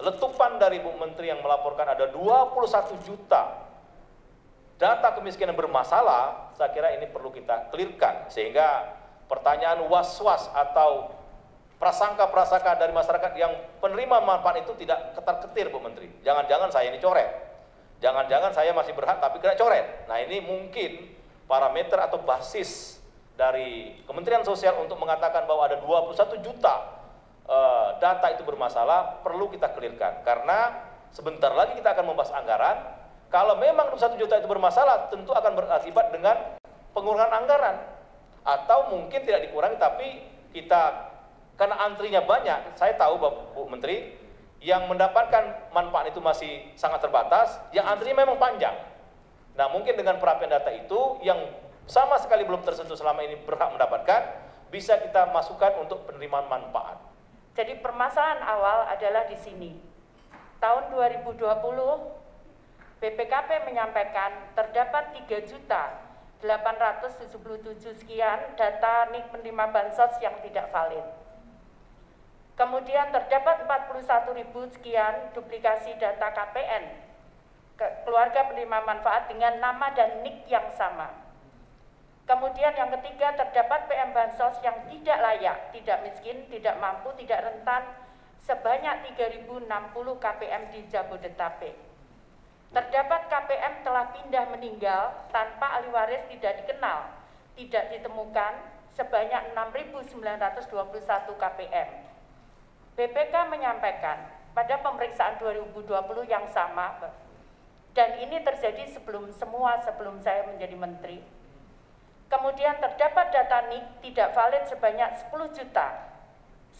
letupan dari Bu Menteri yang melaporkan ada 21 juta data kemiskinan bermasalah, saya kira ini perlu kita clearkan, sehingga pertanyaan was-was atau prasangka-prasangka dari masyarakat yang penerima manfaat itu tidak ketar-ketir, Bu Menteri. Jangan-jangan saya ini coret, jangan-jangan saya masih berhak tapi kena coret. Nah, ini mungkin parameter atau basis dari Kementerian Sosial untuk mengatakan bahwa ada 21 juta data itu bermasalah, perlu kita clearkan. Karena sebentar lagi kita akan membahas anggaran. Kalau memang 21 juta itu bermasalah, tentu akan berakibat dengan pengurangan anggaran. Atau mungkin tidak dikurangi, tapi kita, karena antrinya banyak, saya tahu Bu Menteri, yang mendapatkan manfaat itu masih sangat terbatas, yang antrinya memang panjang. Nah, mungkin dengan perapian data itu, yang sama sekali belum tersentuh selama ini berhak mendapatkan, bisa kita masukkan untuk penerimaan manfaat. Jadi permasalahan awal adalah di sini. Tahun 2020, BPKP menyampaikan terdapat 3.877 sekian data NIK penerima bansos yang tidak valid. Kemudian terdapat 41.000 sekian duplikasi data KPN, keluarga penerima manfaat dengan nama dan NIK yang sama. Kemudian yang ketiga, terdapat PM Bansos yang tidak layak, tidak miskin, tidak mampu, tidak rentan sebanyak 3.060 KPM di Jabodetabek. Terdapat KPM telah pindah meninggal tanpa ahli waris tidak dikenal, tidak ditemukan sebanyak 6.921 KPM. BPK menyampaikan pada pemeriksaan 2020 yang sama, dan ini terjadi sebelum saya menjadi menteri. Kemudian terdapat data NIK tidak valid sebanyak 10.922.000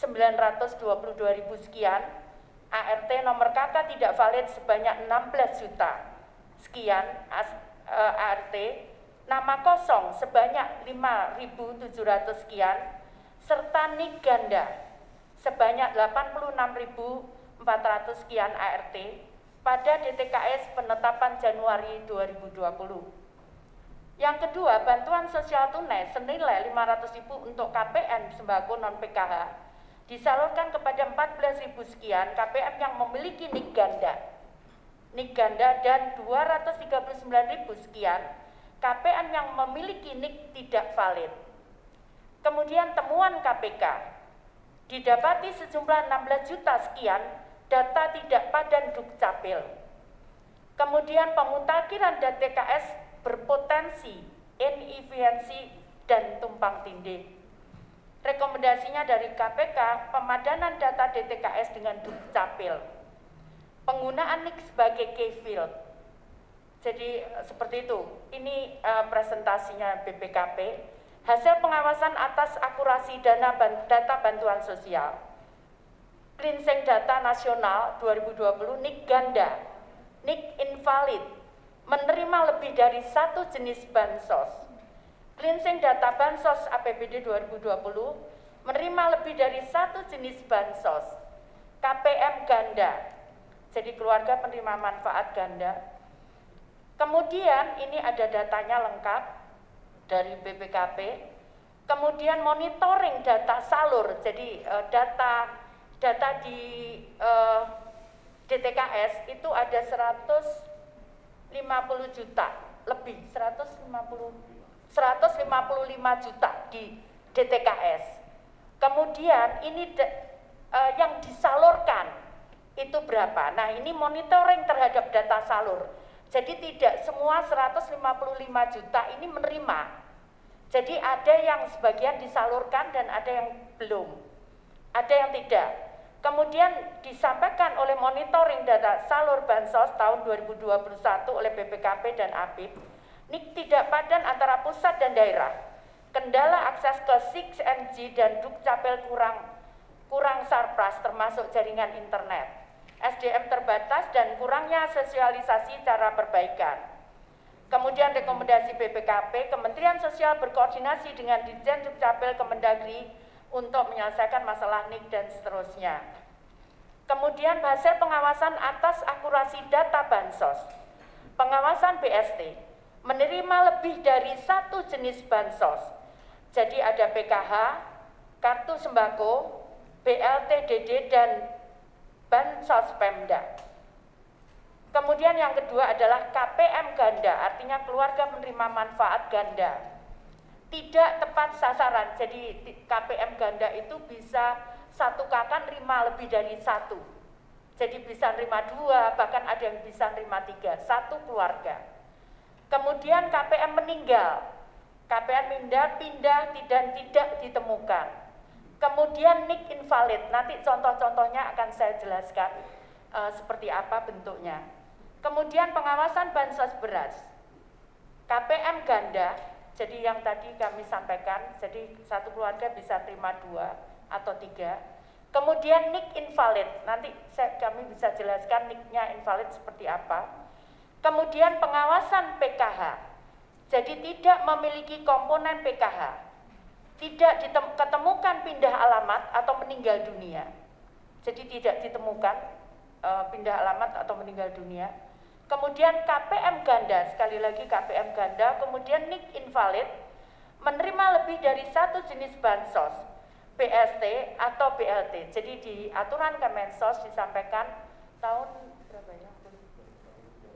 sekian, ART nomor KK tidak valid sebanyak 16 juta sekian, ART nama kosong sebanyak 5.700 sekian, serta NIK ganda sebanyak 86.400 sekian ART pada DTKS penetapan Januari 2020. Yang kedua, bantuan sosial tunai senilai 500.000 untuk KPN sembako non-PKH disalurkan kepada 14.000 sekian KPM yang memiliki NIK ganda dan 239.000 sekian KPM yang memiliki NIK tidak valid. Kemudian temuan KPK, didapati sejumlah 16 juta sekian data tidak padan Dukcapil. Kemudian pemutakhiran DTKS berpotensi inefisiensi dan tumpang tindih. Rekomendasinya dari KPK, pemadanan data DTKS dengan Dukcapil, penggunaan NIK sebagai key field. Jadi seperti itu. Ini presentasinya BPKP, hasil pengawasan atas akurasi data bantuan sosial. Cleansing data nasional 2020 NIK ganda, NIK invalid, menerima lebih dari satu jenis bansos. Cleansing data bansos APBD 2020 menerima lebih dari satu jenis bansos. KPM ganda, jadi keluarga penerima manfaat ganda. Kemudian ini ada datanya lengkap dari BPKP. Kemudian monitoring data salur, jadi data di DTKS itu ada 150 juta lebih, 155 juta di DTKS. Kemudian ini yang disalurkan itu berapa? Nah, ini monitoring terhadap data salur. Jadi tidak semua 155 juta ini menerima. Jadi ada yang sebagian disalurkan dan ada yang belum. Ada yang tidak. Kemudian disampaikan oleh monitoring data salur bansos tahun 2021 oleh BPKP dan APIP, NIK tidak padan antara pusat dan daerah. Kendala akses ke 6MG dan Dukcapil kurang sarpras termasuk jaringan internet. SDM terbatas dan kurangnya sosialisasi cara perbaikan. Kemudian rekomendasi BPKP, Kementerian Sosial berkoordinasi dengan Ditjen Dukcapil Kemendagri untuk menyelesaikan masalah NIK dan seterusnya. Kemudian hasil pengawasan atas akurasi data bansos. Pengawasan BST menerima lebih dari satu jenis bansos. Jadi ada PKH, kartu sembako, BLT DD dan Bansos Pemda. Kemudian yang kedua adalah KPM ganda, artinya keluarga menerima manfaat ganda. Tidak tepat sasaran, jadi KPM ganda itu bisa satu kakak nerima lebih dari satu. Jadi bisa nerima dua, bahkan ada yang bisa nerima tiga, satu keluarga. Kemudian KPM meninggal, KPM pindah dan tidak ditemukan. Kemudian NIK invalid, nanti contoh-contohnya akan saya jelaskan seperti apa bentuknya. Kemudian pengawasan bansos beras, KPM ganda, jadi yang tadi kami sampaikan, jadi satu keluarga bisa terima dua atau tiga. Kemudian NIK invalid, nanti kami bisa jelaskan NIK-nya invalid seperti apa. Kemudian pengawasan PKH, jadi tidak memiliki komponen PKH. Tidak ditemukan pindah alamat atau meninggal dunia. Jadi tidak ditemukan pindah alamat atau meninggal dunia. Kemudian KPM ganda, sekali lagi KPM ganda, kemudian NIK invalid, menerima lebih dari satu jenis bansos, BST atau BLT. Jadi di aturan Kemensos disampaikan tahun berapa ya?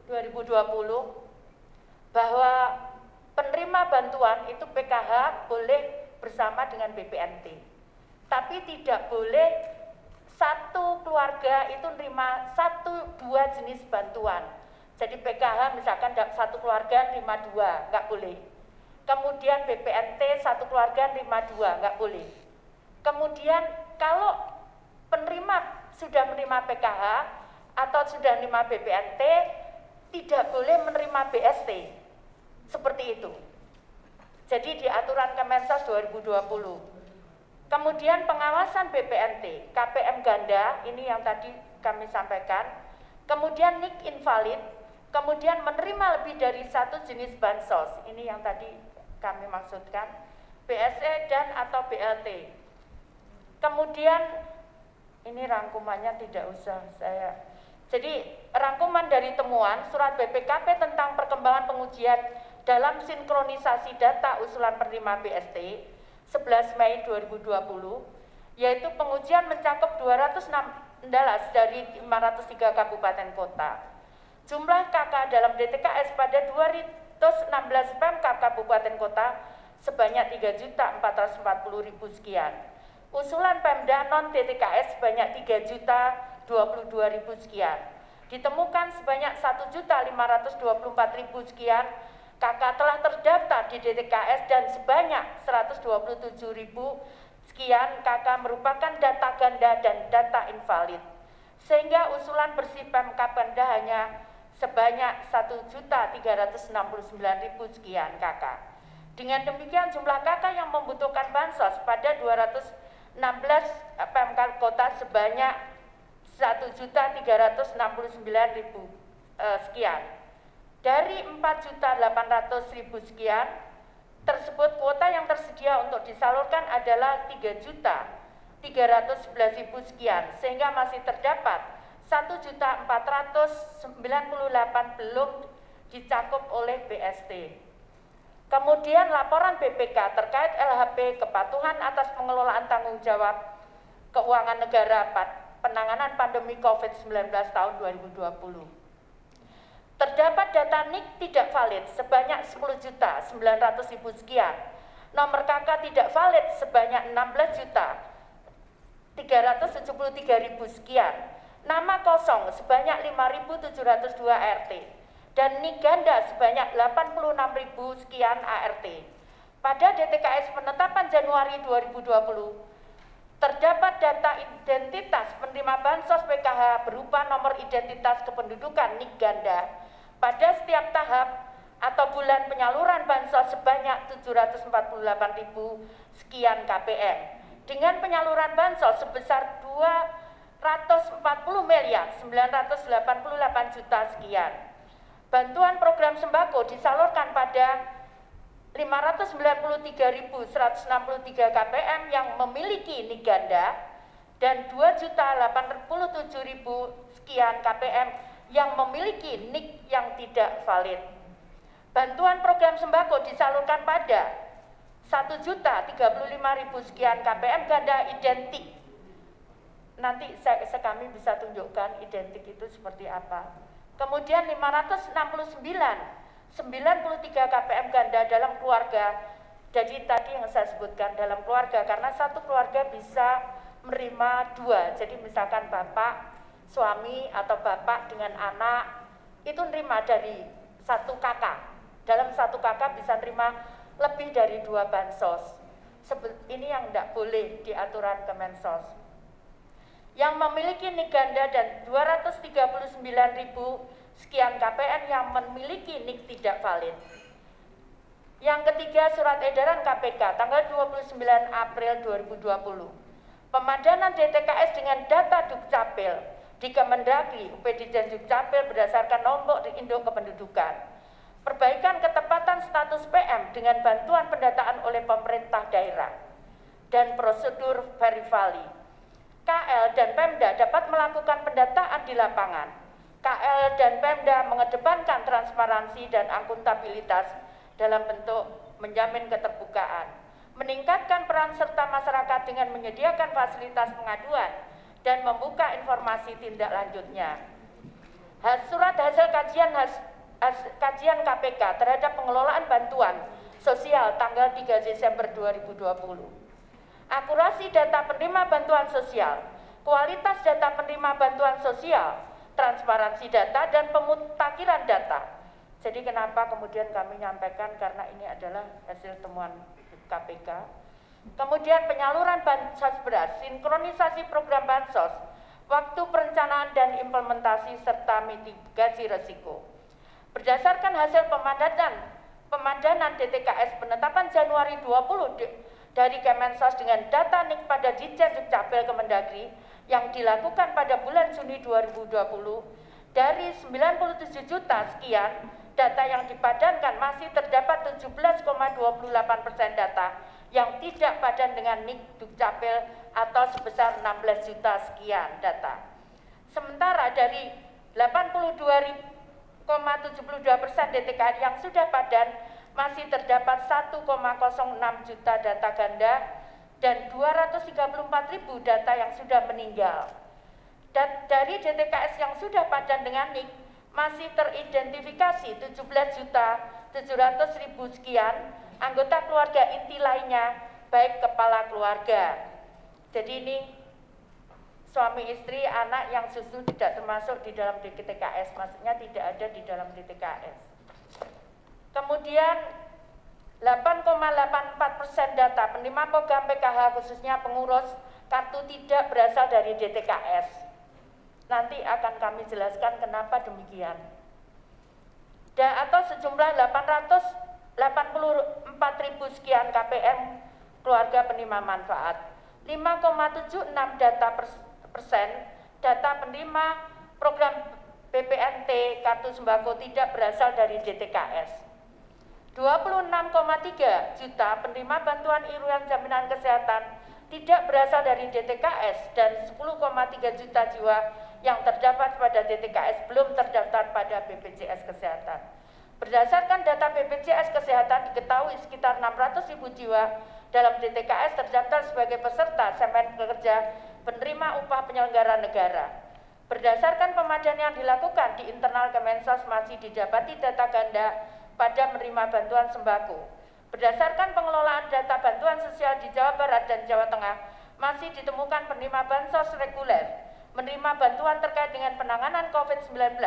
2020 bahwa penerima bantuan itu PKH boleh bersama dengan BPNT, tapi tidak boleh satu keluarga itu nerima dua jenis bantuan. Jadi PKH misalkan satu keluarga nerima dua, nggak boleh. Kemudian BPNT satu keluarga nerima dua, nggak boleh. Kemudian kalau penerima sudah menerima PKH atau sudah menerima BPNT, tidak boleh menerima BST, seperti itu. Jadi di aturan Kemensos 2020. Kemudian pengawasan BPNT, KPM ganda, ini yang tadi kami sampaikan. Kemudian NIK invalid, kemudian menerima lebih dari satu jenis bansos, ini yang tadi kami maksudkan, BSE dan atau BLT. Kemudian ini rangkumannya tidak usah saya. Jadi rangkuman dari temuan surat BPKP tentang perkembangan pengujian dalam sinkronisasi data usulan penerima BST 11 Mei 2020, yaitu pengujian mencakup 216 dari 503 kabupaten kota. Jumlah KK dalam DTKS pada 216 Pemkab kabupaten kota sebanyak 3.440.000 sekian. Usulan Pemda non DTKS sebanyak 3.022.000 sekian. Ditemukan sebanyak 1.524.000 sekian KK telah terdaftar di DTKS dan sebanyak 127.000 sekian KK merupakan data ganda dan data invalid. Sehingga usulan bersih Pemkab Ganda hanya sebanyak 1.369.000 sekian KK. Dengan demikian jumlah KK yang membutuhkan bansos pada 216 Pemkab kota sebanyak 1.369.000 sekian. Dari 4.800.000 sekian tersebut, kuota yang tersedia untuk disalurkan adalah 3.311.000 sekian, sehingga masih terdapat 1.498 belum dicakup oleh BST. Kemudian laporan BPK terkait LHP kepatuhan atas pengelolaan tanggung jawab keuangan negara penanganan pandemi COVID-19 tahun 2020. Terdapat data NIK tidak valid sebanyak 10.900.000 sekian. Nomor KK tidak valid sebanyak 16.373.000 sekian. Nama kosong sebanyak 5.702 RT. Dan NIK ganda sebanyak 86.000 sekian ART. Pada DTKS penetapan Januari 2020, terdapat data identitas penerima bansos PKH berupa nomor identitas kependudukan NIK ganda pada setiap tahap atau bulan penyaluran bansos sebanyak 748.000 sekian KPM dengan penyaluran bansos sebesar 240.988 juta sekian. Bantuan program sembako disalurkan pada 593.163 KPM yang memiliki NIK ganda dan 2.087.000 sekian KPM yang memiliki NIK yang tidak valid. Bantuan program sembako disalurkan pada 1.035.000 sekian KPM ganda identik nanti kami bisa tunjukkan identik itu seperti apa. Kemudian 569, 93 KPM ganda dalam keluarga. Jadi tadi yang saya sebutkan dalam keluarga, karena satu keluarga bisa menerima dua. Jadi misalkan bapak, suami atau bapak dengan anak, itu nerima dari satu kakak. Dalam satu kakak bisa nerima lebih dari 2 bansos. Ini yang tidak boleh di aturan Kemensos. Yang memiliki nik ganda dan 239.000 sekian KPN yang memiliki nik tidak valid. Yang ketiga, surat edaran KPK tanggal 29 April 2020. Pemadanan DTKS dengan data Dukcapil di Kemendagri, UPDjen Dukcapil berdasarkan nomor induk kependudukan. Perbaikan ketepatan status PM dengan bantuan pendataan oleh pemerintah daerah dan prosedur verifali. KL dan Pemda dapat melakukan pendataan di lapangan. KL dan Pemda mengedepankan transparansi dan akuntabilitas dalam bentuk menjamin keterbukaan, meningkatkan peran serta masyarakat dengan menyediakan fasilitas pengaduan dan membuka informasi tindak lanjutnya. Surat hasil kajian KPK terhadap pengelolaan bantuan sosial tanggal 3 Desember 2020. Akurasi data penerima bantuan sosial, kualitas data penerima bantuan sosial, transparansi data dan pemutakhiran data. Jadi kenapa kemudian kami nyampaikan, karena ini adalah hasil temuan KPK. Kemudian penyaluran bansos beras, sinkronisasi program bansos, waktu perencanaan dan implementasi serta mitigasi risiko. Berdasarkan hasil pemadanan DTKS penetapan Januari 20 dari Kemensos dengan data nik pada Ditjen Dukcapil Kemendagri yang dilakukan pada bulan Juni 2020, dari 97 juta sekian data yang dipadankan masih terdapat 17,28% data yang tidak padan dengan nik Dukcapil atau sebesar 16 juta sekian data. Sementara dari 82,72% DTKS yang sudah padan masih terdapat 1,06 juta data ganda dan 234.000 data yang sudah meninggal. Dan dari DTKS yang sudah padan dengan nik masih teridentifikasi 17.700.000 sekian anggota keluarga inti lainnya, baik kepala keluarga. Jadi ini suami istri, anak yang susu tidak termasuk di dalam DTKS, maksudnya tidak ada di dalam DTKS. Kemudian 8,84% data penerima program PKH khususnya pengurus kartu tidak berasal dari DTKS. Nanti akan kami jelaskan kenapa demikian. Atau sejumlah 884.000 sekian KPM keluarga penerima manfaat. 5,76 persen data penerima program BPNT kartu sembako tidak berasal dari DTKS. 26,3 juta penerima bantuan iuran jaminan kesehatan tidak berasal dari DTKS dan 10,3 juta jiwa yang terdapat pada DTKS belum terdaftar pada BPJS Kesehatan. Berdasarkan data BPJS Kesehatan diketahui sekitar 600.000 jiwa dalam DTKS terdaftar sebagai peserta semen pekerja penerima upah penyelenggara negara. Berdasarkan pemadanan yang dilakukan di internal Kemensos masih didapati data ganda pada menerima bantuan sembako. Berdasarkan pengelolaan data bantuan sosial di Jawa Barat dan Jawa Tengah, masih ditemukan penerima bansos reguler menerima bantuan terkait dengan penanganan COVID-19,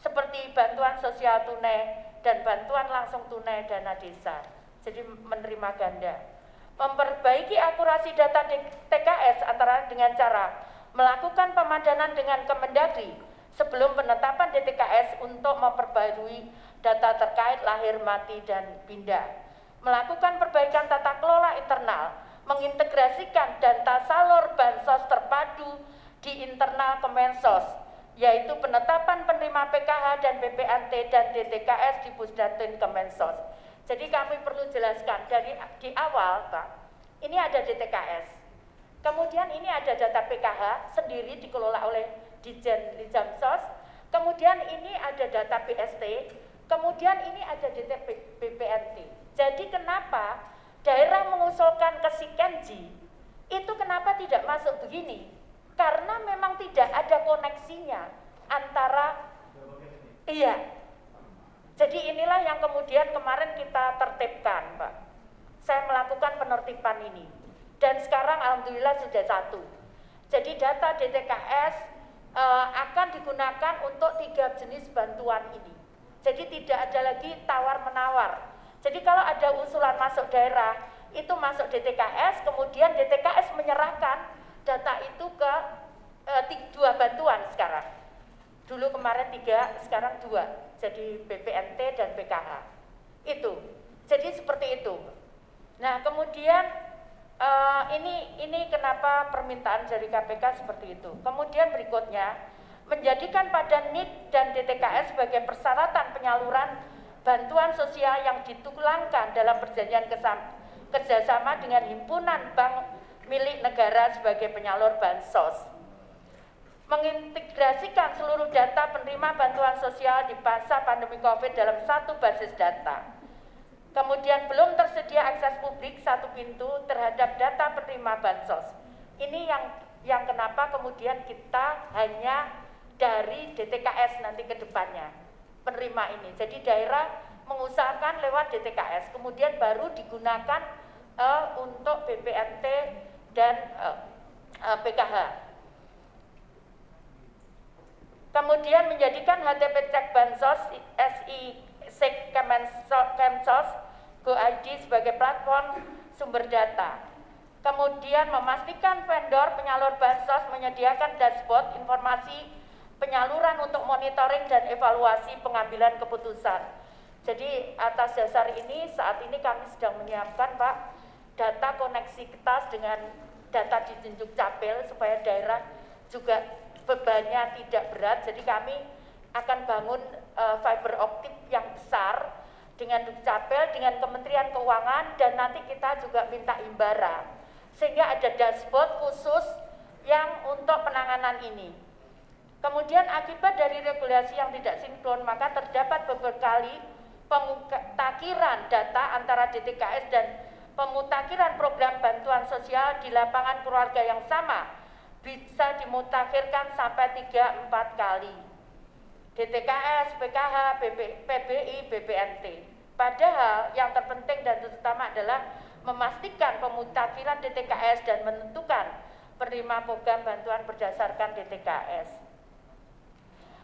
seperti bantuan sosial tunai dan bantuan langsung tunai dana desa. Jadi menerima ganda. Memperbaiki akurasi data TKS antara dengan cara melakukan pemadanan dengan Kemendagri sebelum penetapan DTKS untuk memperbarui data terkait lahir, mati, dan pindah. Melakukan perbaikan tata kelola internal, mengintegrasikan data salur bansos terpadu di internal Kemensos, yaitu penetapan penerima PKH dan BPNT dan DTKS di Pusdatin Kemensos. Jadi kami perlu jelaskan di awal, Pak, ini ada DTKS, kemudian ini ada data PKH sendiri dikelola oleh Ditjen Lijamsos, kemudian ini ada data PST, kemudian ini ada data BPNT. Jadi kenapa daerah mengusulkan ke Sikenji, itu kenapa tidak masuk begini? karena memang tidak ada koneksinya antara Jadi inilah yang kemudian kemarin kita tertibkan, Pak. Saya melakukan penertiban ini dan sekarang alhamdulillah sudah 1. Jadi data DTKS akan digunakan untuk 3 jenis bantuan ini. Jadi tidak ada lagi tawar-menawar. Jadi kalau ada usulan masuk daerah, itu masuk DTKS, kemudian DTKS menyerahkan data itu ke 2 bantuan sekarang. Dulu kemarin 3, sekarang 2. Jadi BPNT dan PKH. Itu. Jadi seperti itu. Nah, kemudian ini kenapa permintaan dari KPK seperti itu. Kemudian berikutnya, menjadikan pada NIK dan DTKS sebagai persyaratan penyaluran bantuan sosial yang ditulangkan dalam perjanjian kerjasama dengan himpunan bank milik negara sebagai penyalur bansos. Mengintegrasikan seluruh data penerima bantuan sosial di masa pandemi COVID dalam satu basis data. Kemudian belum tersedia akses publik 1 pintu terhadap data penerima bansos. Ini yang kenapa kemudian kita hanya dari DTKS nanti ke depannya penerima ini. Jadi daerah mengusahakan lewat DTKS, kemudian baru digunakan untuk BPNT dan PKH. Kemudian menjadikan HTP Cek Bansos SI Kemsos Go ID sebagai platform sumber data. Kemudian memastikan vendor penyalur bansos menyediakan dashboard informasi penyaluran untuk monitoring dan evaluasi pengambilan keputusan. Jadi atas dasar ini saat ini kami sedang menyiapkan, Pak, data koneksitas dengan data di Dukcapil supaya daerah juga bebannya tidak berat. Jadi kami akan bangun fiber optik yang besar dengan Dukcapil, dengan Kementerian Keuangan, dan nanti kita juga minta Himbara. Sehingga ada dashboard khusus yang untuk penanganan ini. Kemudian akibat dari regulasi yang tidak sinkron, maka terdapat beberapa kali pemutakhiran data antara DTKS dan pemutakhiran program bantuan sosial di lapangan keluarga yang sama bisa dimutakhirkan sampai 3-4 kali. DTKS, PKH, PBI, BPNT. Padahal yang terpenting dan terutama adalah memastikan pemutakhiran DTKS dan menentukan penerima program bantuan berdasarkan DTKS.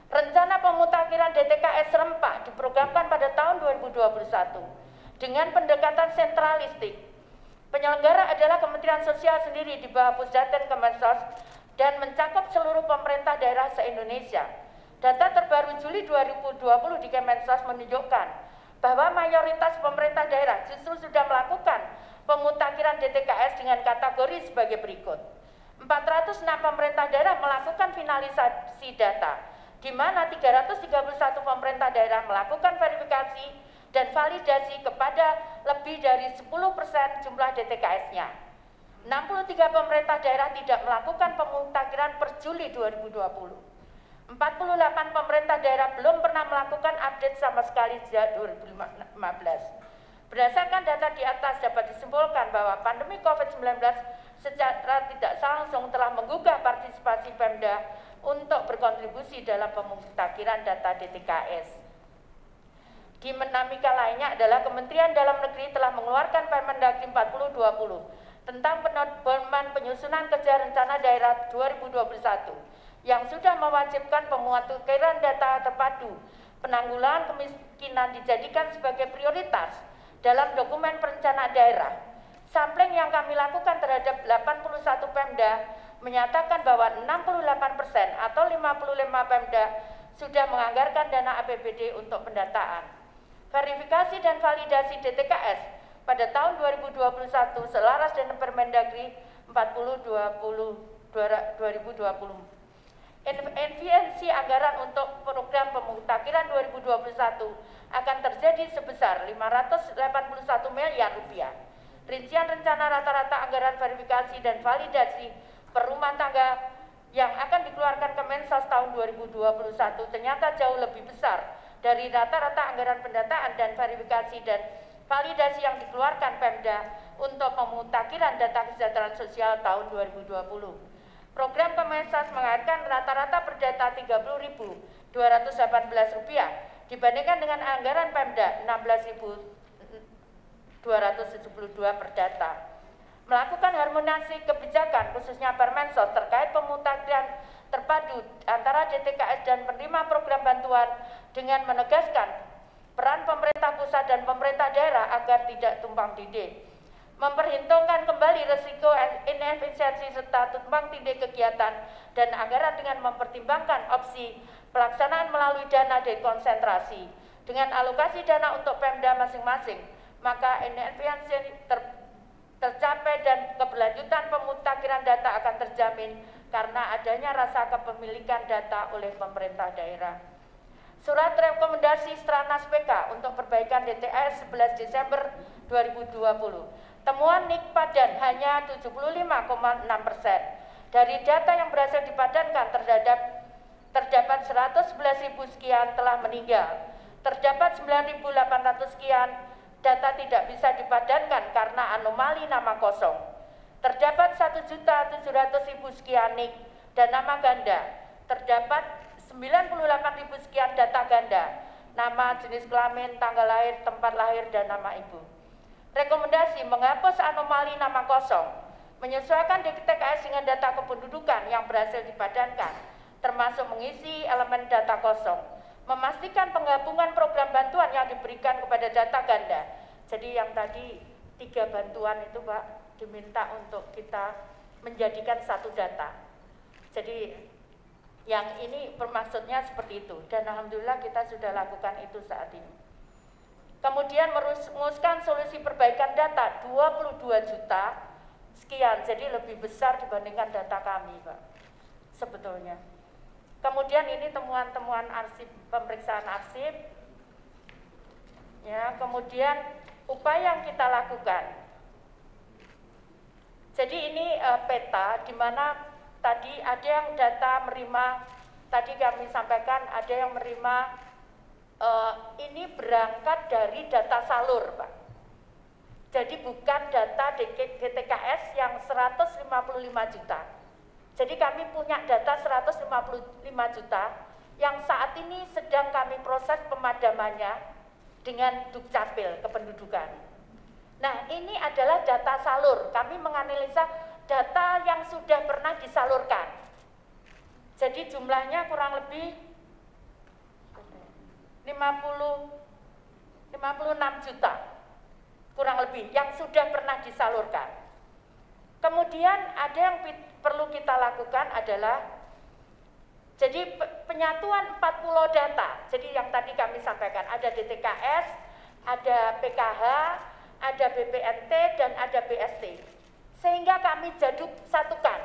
Rencana pemutakhiran DTKS serempak diprogramkan pada tahun 2021 dengan pendekatan sentralistik. Penyelenggara adalah Kementerian Sosial sendiri di bawah Pusdaten Kemensos dan mencakup seluruh pemerintah daerah se-Indonesia. Data terbaru Juli 2020 di Kemensos menunjukkan bahwa mayoritas pemerintah daerah justru sudah melakukan pemutakhiran DTKS dengan kategori sebagai berikut. 406 pemerintah daerah melakukan finalisasi data, di mana 331 pemerintah daerah melakukan verifikasi dan validasi kepada lebih dari 10% jumlah DTKS-nya. 63 pemerintah daerah tidak melakukan pemutakhiran per Juli 2020. 48 pemerintah daerah belum pernah melakukan update sama sekali sejak 2015. Berdasarkan data di atas dapat disimpulkan bahwa pandemi COVID-19 secara tidak langsung telah menggugah partisipasi Pemda untuk berkontribusi dalam pemutakhiran data DTKS. Di dinamika lainnya adalah Kementerian Dalam Negeri telah mengeluarkan Permendagri 4020 tentang pedoman penyusunan kerja rencana daerah 2021 yang sudah mewajibkan pemutakhiran data terpadu penanggulangan kemiskinan dijadikan sebagai prioritas dalam dokumen perencanaan daerah. Sampling yang kami lakukan terhadap 81 Pemda menyatakan bahwa 68% atau 55 Pemda sudah menganggarkan dana APBD untuk pendataan. Verifikasi dan validasi DTKS pada tahun 2021 selaras dengan Permendagri 4020. Efisiensi anggaran untuk program pemutakhiran 2021 akan terjadi sebesar 581 miliar rupiah. Rincian rencana rata-rata anggaran verifikasi dan validasi per rumah tangga yang akan dikeluarkan Kemensos tahun 2021 ternyata jauh lebih besar dari rata-rata anggaran pendataan dan verifikasi dan validasi yang dikeluarkan Pemda untuk pemutakhiran data kesejahteraan sosial tahun 2020. Program Kemensos menganggarkan rata-rata per data Rp30.218 dibandingkan dengan anggaran Pemda Rp16.272 per data. Melakukan harmonisasi kebijakan khususnya Permensos terkait pemutakhiran terpadu antara DTKS dan penerima program bantuan dengan menegaskan peran pemerintah pusat dan pemerintah daerah agar tidak tumpang tindih. Memperhitungkan kembali risiko inefisiensi serta tumpang tindih kegiatan dan anggaran dengan mempertimbangkan opsi pelaksanaan melalui dana dekonsentrasi dengan alokasi dana untuk Pemda masing-masing, maka inefisiensi tercapai dan keberlanjutan pemutakhiran data akan terjamin karena adanya rasa kepemilikan data oleh pemerintah daerah. Surat rekomendasi Stranas PK untuk perbaikan DTS 11 Desember 2020. Temuan NIK Padan hanya 75,6%. Dari data yang berhasil dipadankan terdapat 111.000 sekian telah meninggal. Terdapat 9.800 sekian data tidak bisa dipadankan karena anomali nama kosong. Terdapat 1.700.000 sekian NIK dan nama ganda. Terdapat 98.000 sekian data ganda, nama, jenis kelamin, tanggal lahir, tempat lahir, dan nama ibu. Rekomendasi menghapus anomali nama kosong, menyesuaikan DTKS dengan data kependudukan yang berhasil dipadankan, termasuk mengisi elemen data kosong, memastikan penggabungan program bantuan yang diberikan kepada data ganda. Jadi yang tadi 3 bantuan itu Pak diminta untuk kita menjadikan satu data. Jadi yang ini bermaksudnya seperti itu dan alhamdulillah kita sudah lakukan itu saat ini. Kemudian merumuskan solusi perbaikan data 22 juta sekian, jadi lebih besar dibandingkan data kami Pak sebetulnya. Kemudian ini temuan-temuan arsip, pemeriksaan arsip. Ya, kemudian upaya yang kita lakukan. Jadi ini peta di mana tadi ada yang data menerima, tadi kami sampaikan ada yang menerima ini berangkat dari data salur Pak. Jadi bukan data DTKS yang 155 juta. Jadi kami punya data 155 juta yang saat ini sedang kami proses pemadamannya dengan Dukcapil Kependudukan. Nah ini adalah data salur, kami menganalisa data yang sudah pernah disalurkan. Jadi jumlahnya kurang lebih 56 juta kurang lebih yang sudah pernah disalurkan. Kemudian ada yang perlu kita lakukan adalah jadi penyatuan 4 pulau data. Jadi yang tadi kami sampaikan ada DTKS, ada PKH, ada BPNT dan ada BST. Sehingga kami jaduk satukan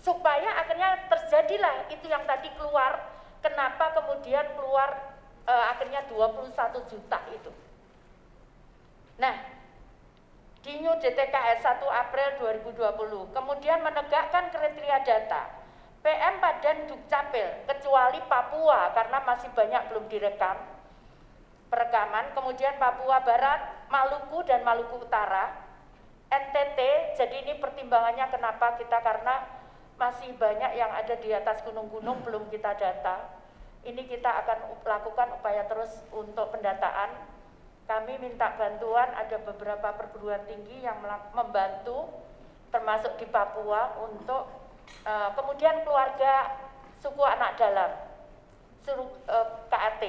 supaya akhirnya terjadilah itu yang tadi keluar. Kenapa kemudian keluar akhirnya 21 juta itu. Nah, di New DTKS 1 April 2020, kemudian menegakkan kriteria data PM Padan Dukcapil, kecuali Papua karena masih banyak belum direkam perekaman, kemudian Papua Barat, Maluku dan Maluku Utara, NTT, jadi ini pertimbangannya kenapa kita karena masih banyak yang ada di atas gunung-gunung belum kita data. Ini kita akan lakukan upaya terus untuk pendataan. Kami minta bantuan, ada beberapa perguruan tinggi yang membantu, termasuk di Papua, untuk kemudian keluarga suku anak dalam, KAT.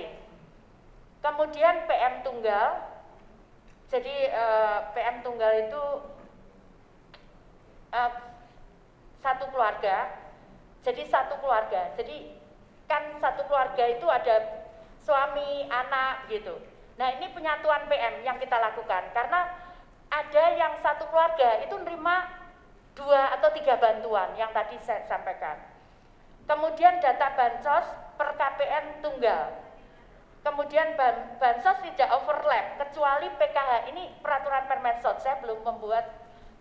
Kemudian PM Tunggal, jadi PM Tunggal itu satu keluarga, jadi satu keluarga, jadi kan satu keluarga itu ada suami, anak gitu. Nah ini penyatuan PM yang kita lakukan karena ada yang satu keluarga itu nerima 2 atau 3 bantuan yang tadi saya sampaikan. Kemudian data bansos per KPN tunggal. Kemudian bansos tidak overlap kecuali PKH, ini peraturan Permensos, saya belum membuat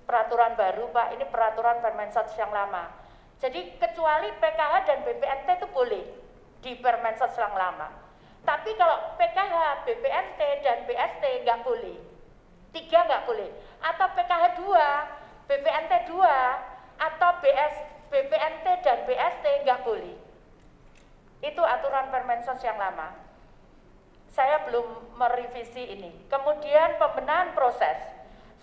peraturan baru Pak, ini peraturan Permensos yang lama. Jadi kecuali PKH dan BPNT itu boleh di Permensos yang lama. Tapi kalau PKH, BPNT dan BST nggak boleh. 3 nggak boleh. Atau PKH 2, BPNT 2, atau BST BPNT dan BST nggak boleh. Itu aturan Permensos yang lama. Saya belum merevisi ini. Kemudian pembenahan proses.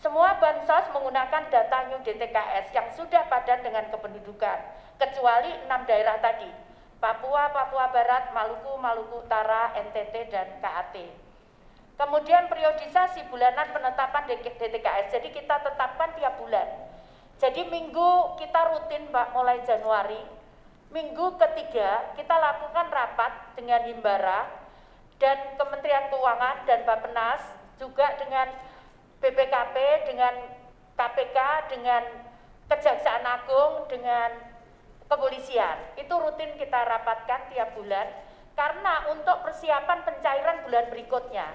Semua bansos menggunakan data New DTKS yang sudah padan dengan kependudukan, kecuali 6 daerah tadi, Papua, Papua Barat, Maluku, Maluku Utara, NTT, dan KAT. Kemudian periodisasi bulanan penetapan DTKS, jadi kita tetapkan tiap bulan. Jadi minggu kita rutin Pak, mulai Januari, minggu ketiga kita lakukan rapat dengan Himbara dan Kementerian Keuangan dan Bappenas, juga dengan BPKP, dengan KPK, dengan Kejaksaan Agung, dengan kepolisian. Itu rutin kita rapatkan tiap bulan karena untuk persiapan pencairan bulan berikutnya.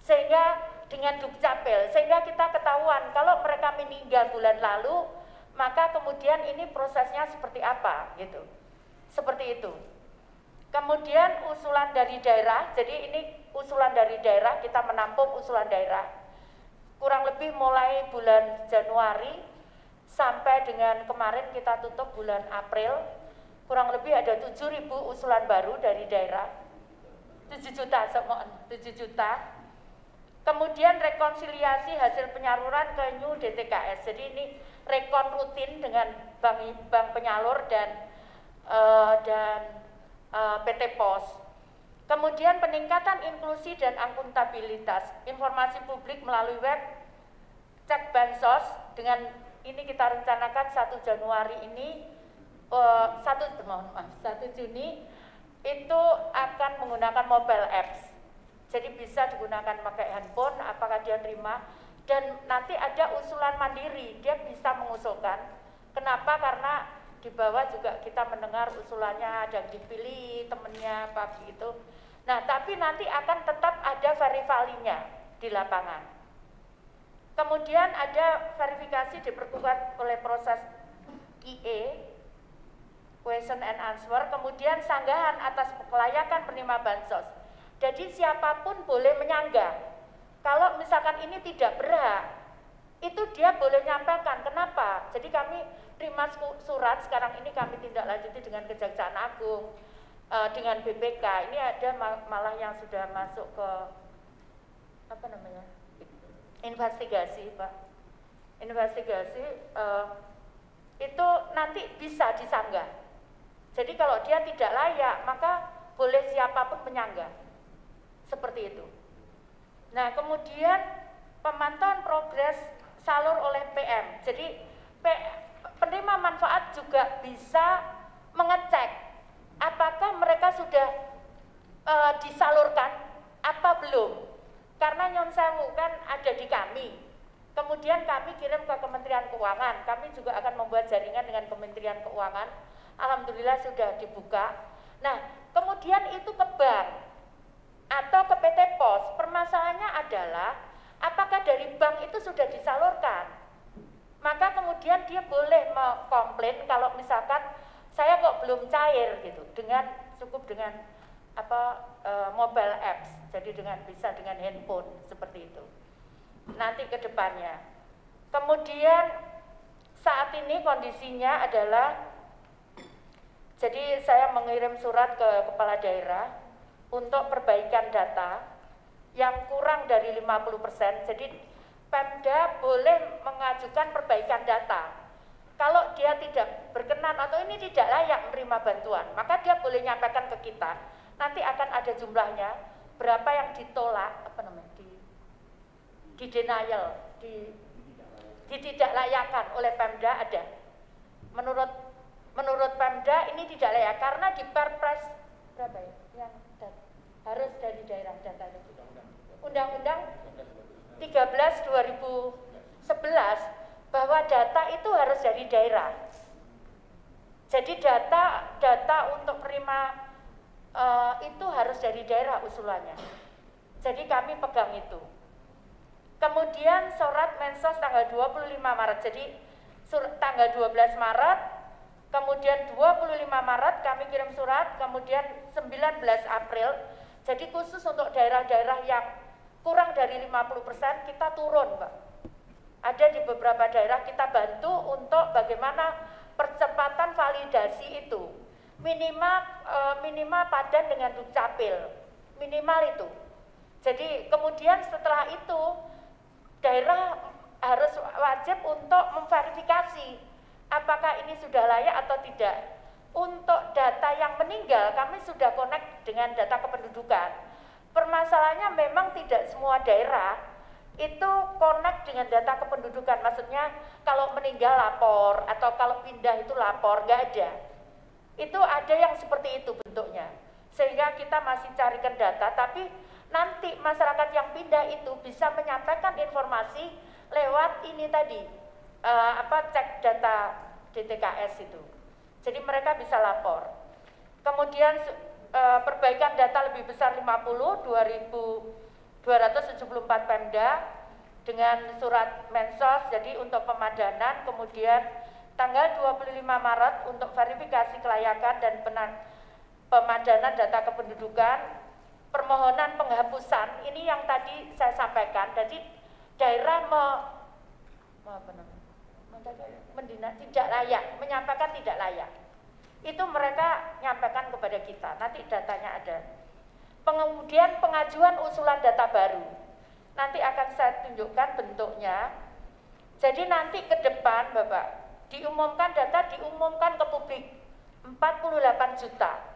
Sehingga dengan Dukcapil, sehingga kita ketahuan kalau mereka meninggal bulan lalu, maka kemudian ini prosesnya seperti apa gitu. Seperti itu. Kemudian usulan dari daerah, jadi ini usulan dari daerah, kita menampung usulan daerah. Kurang lebih mulai bulan Januari sampai dengan kemarin kita tutup bulan April, kurang lebih ada 7.000 usulan baru dari daerah. 7 juta, 7 juta. Kemudian rekonsiliasi hasil penyaluran ke New DTKS. Jadi ini rekon rutin dengan bank penyalur dan PT Pos. Kemudian peningkatan inklusi dan akuntabilitas informasi publik melalui web cek bansos. Dengan ini kita rencanakan 1 Januari ini 1 Juni itu akan menggunakan mobile apps. Jadi bisa digunakan pakai handphone, apakah dia terima, dan nanti ada usulan mandiri, dia bisa mengusulkan. Kenapa? Karena di bawah juga kita mendengar usulannya, ada yang dipilih temennya apa gitu. Nah, tapi nanti akan tetap ada verifalinya di lapangan. Kemudian ada verifikasi diperkuat oleh proses QA, question and answer, kemudian sanggahan atas kelayakan penerima bansos. Jadi siapapun boleh menyanggah. Kalau misalkan ini tidak berhak, itu dia boleh nyampaikan. Kenapa? Jadi kami terima surat, sekarang ini kami tindak lanjuti dengan Kejaksaan Agung, dengan BPK. Ini ada malah yang sudah masuk ke apa namanya? Investigasi, Pak. Investigasi itu nanti bisa disanggah. Jadi kalau dia tidak layak, maka boleh siapapun menyanggah. Seperti itu. Nah, kemudian pemantauan progres salur oleh PM. Jadi penerima manfaat juga bisa mengecek apakah mereka sudah disalurkan apa belum. Karena nyon sewu kan ada di kami. Kemudian kami kirim ke Kementerian Keuangan. Kami juga akan membuat jaringan dengan Kementerian Keuangan. Alhamdulillah sudah dibuka. Nah, kemudian itu ke bank atau ke PT Pos. Permasalahannya adalah apakah dari bank itu sudah disalurkan. Maka kemudian dia boleh mengkomplain kalau misalkan saya kok belum cair gitu, dengan cukup dengan mobile apps. Jadi bisa dengan handphone seperti itu. Nanti ke depannya. Kemudian saat ini kondisinya adalah, jadi saya mengirim surat ke kepala daerah untuk perbaikan data yang kurang dari 50%. Jadi Pemda boleh mengajukan perbaikan data. Kalau dia tidak berkenan atau ini tidak layak menerima bantuan, maka dia boleh nyampaikan ke kita. Nanti akan ada jumlahnya, berapa yang ditolak, di denial, tidak layakkan oleh Pemda ada. Menurut Pemda ini tidak layak karena di Perpres berapa ya? Yang harus dari daerah data itu. Undang-Undang 13/2011 bahwa data itu harus dari daerah. Jadi data untuk menerima itu harus dari daerah usulannya. Jadi kami pegang itu. Kemudian surat Mensos tanggal 25 Maret. Jadi tanggal 12 Maret, kemudian 25 Maret kami kirim surat, kemudian 19 April. Jadi khusus untuk daerah-daerah yang kurang dari 50% kita turun, Pak. Ada di beberapa daerah kita bantu untuk bagaimana percepatan validasi itu minimal padan dengan Dukcapil, minimal itu. Jadi kemudian setelah itu daerah harus wajib untuk memverifikasi apakah ini sudah layak atau tidak. Untuk data yang meninggal kami sudah connect dengan data kependudukan. Permasalahannya memang tidak semua daerah itu connect dengan data kependudukan. Maksudnya kalau meninggal lapor atau kalau pindah itu lapor, nggak ada. Itu ada yang seperti itu bentuknya. Sehingga kita masih carikan data, tapi nanti masyarakat yang pindah itu bisa menyampaikan informasi lewat ini tadi, cek data DTKS itu. Jadi mereka bisa lapor. Kemudian perbaikan data lebih besar 2.274 Pemda dengan surat Mensos, jadi untuk pemadanan. Kemudian tanggal 25 Maret untuk verifikasi kelayakan dan pemadanan data kependudukan. Permohonan penghapusan, ini yang tadi saya sampaikan. Jadi daerah tidak layak, menyampaikan tidak layak. Itu mereka nyampaikan kepada kita, nanti datanya ada. Kemudian pengajuan usulan data baru, nanti akan saya tunjukkan bentuknya. Jadi nanti ke depan Bapak, diumumkan data, diumumkan ke publik 48 juta.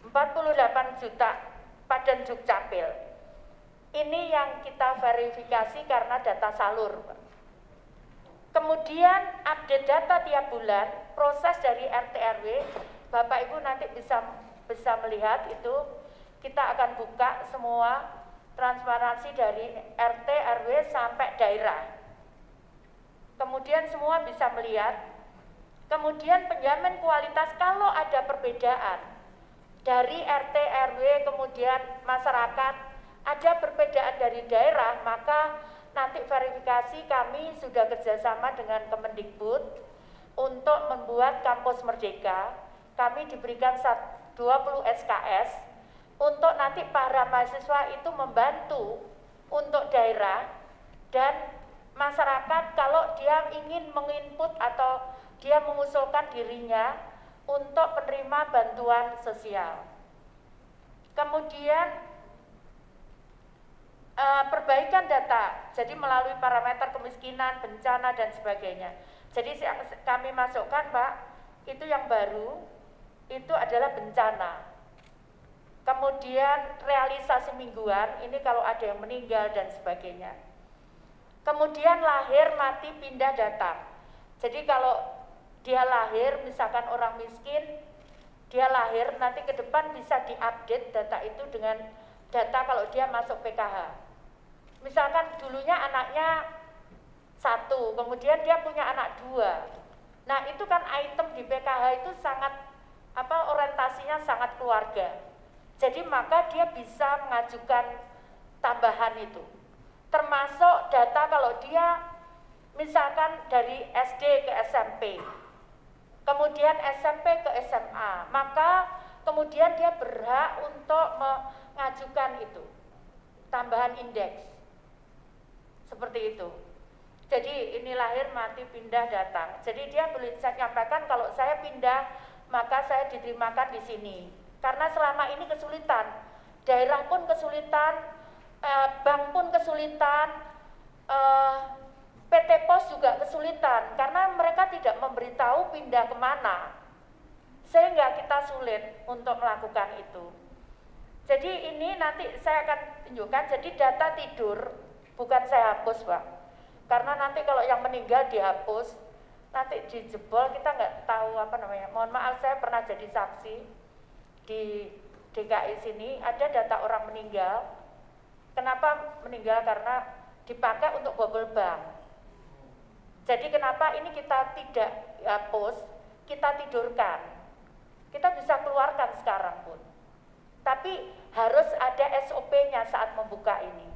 48 juta padan Dukcapil. Ini yang kita verifikasi karena data salur, Pak. Kemudian update data tiap bulan, proses dari RT RW, Bapak Ibu nanti bisa melihat itu. Kita akan buka semua transparansi dari RT RW sampai daerah. Kemudian semua bisa melihat. Kemudian penjamin kualitas kalau ada perbedaan dari RT RW kemudian masyarakat, ada perbedaan dari daerah, maka nanti verifikasi kami sudah kerjasama dengan Kemendikbud untuk membuat kampus merdeka. Kami diberikan 20 SKS untuk nanti para mahasiswa itu membantu untuk daerah dan masyarakat kalau dia ingin menginput atau dia mengusulkan dirinya untuk penerima bantuan sosial. Kemudian perbaikan data, jadi melalui parameter kemiskinan, bencana, dan sebagainya. Jadi kami masukkan Pak, itu yang baru, itu adalah bencana. Kemudian realisasi mingguan, ini kalau ada yang meninggal dan sebagainya. Kemudian lahir, mati, pindah, datang. Jadi kalau dia lahir, misalkan orang miskin, dia lahir, nanti ke depan bisa diupdate data itu dengan data kalau dia masuk PKH. Misalkan dulunya anaknya 1, kemudian dia punya anak 2. Nah itu kan item di PKH itu sangat, orientasinya sangat keluarga. Jadi maka dia bisa mengajukan tambahan itu. Termasuk data kalau dia misalkan dari SD ke SMP, kemudian SMP ke SMA, maka kemudian dia berhak untuk mengajukan itu, tambahan indeks. Seperti itu. Jadi ini lahir, mati, pindah, datang. Jadi dia boleh saya nyampaikan kalau saya pindah, maka saya diterimakan di sini. Karena selama ini kesulitan, daerah pun kesulitan, bank pun kesulitan, PT Pos juga kesulitan, karena mereka tidak memberitahu pindah kemana. Sehingga kita sulit untuk melakukan itu. Jadi ini nanti saya akan tunjukkan, jadi data tidur, bukan saya hapus Pak, karena nanti kalau yang meninggal dihapus, nanti dijebol, kita nggak tahu mohon maaf, saya pernah jadi saksi di DKI sini, ada data orang meninggal. Kenapa meninggal? Karena dipakai untuk bobol bank. Jadi kenapa ini kita tidak hapus, kita tidurkan, kita bisa keluarkan sekarang pun, tapi harus ada SOP-nya saat membuka ini.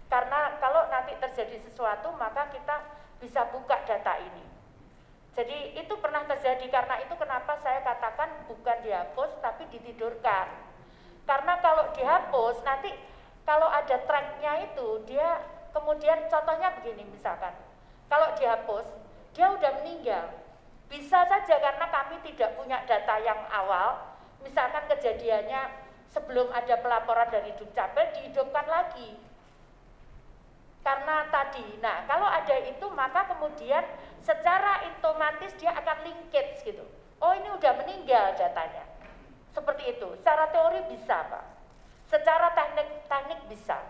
Karena kalau nanti terjadi sesuatu, maka kita bisa buka data ini. Jadi itu pernah terjadi, karena itu kenapa saya katakan bukan dihapus, tapi ditidurkan. Karena kalau dihapus, nanti kalau ada tracknya itu, dia kemudian contohnya begini misalkan, kalau dihapus, dia udah meninggal. Bisa saja karena kami tidak punya data yang awal, misalkan kejadiannya sebelum ada pelaporan dari Dukcapil dihidupkan lagi. Karena tadi, nah kalau ada itu maka kemudian secara otomatis dia akan linkage gitu. Oh ini udah meninggal datanya. Seperti itu, secara teori bisa Pak. Secara teknik bisa.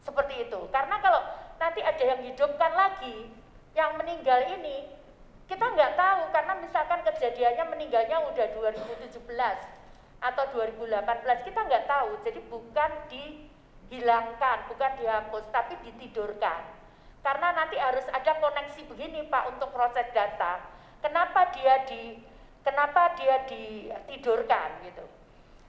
Seperti itu, karena kalau nanti ada yang hidupkan lagi, yang meninggal ini, kita nggak tahu, karena misalkan kejadiannya meninggalnya udah 2017 atau 2018, kita nggak tahu, jadi bukan dihilangkan, bukan dihapus, tapi ditidurkan. Karena nanti harus ada koneksi begini Pak untuk proses data, kenapa dia ditidurkan gitu.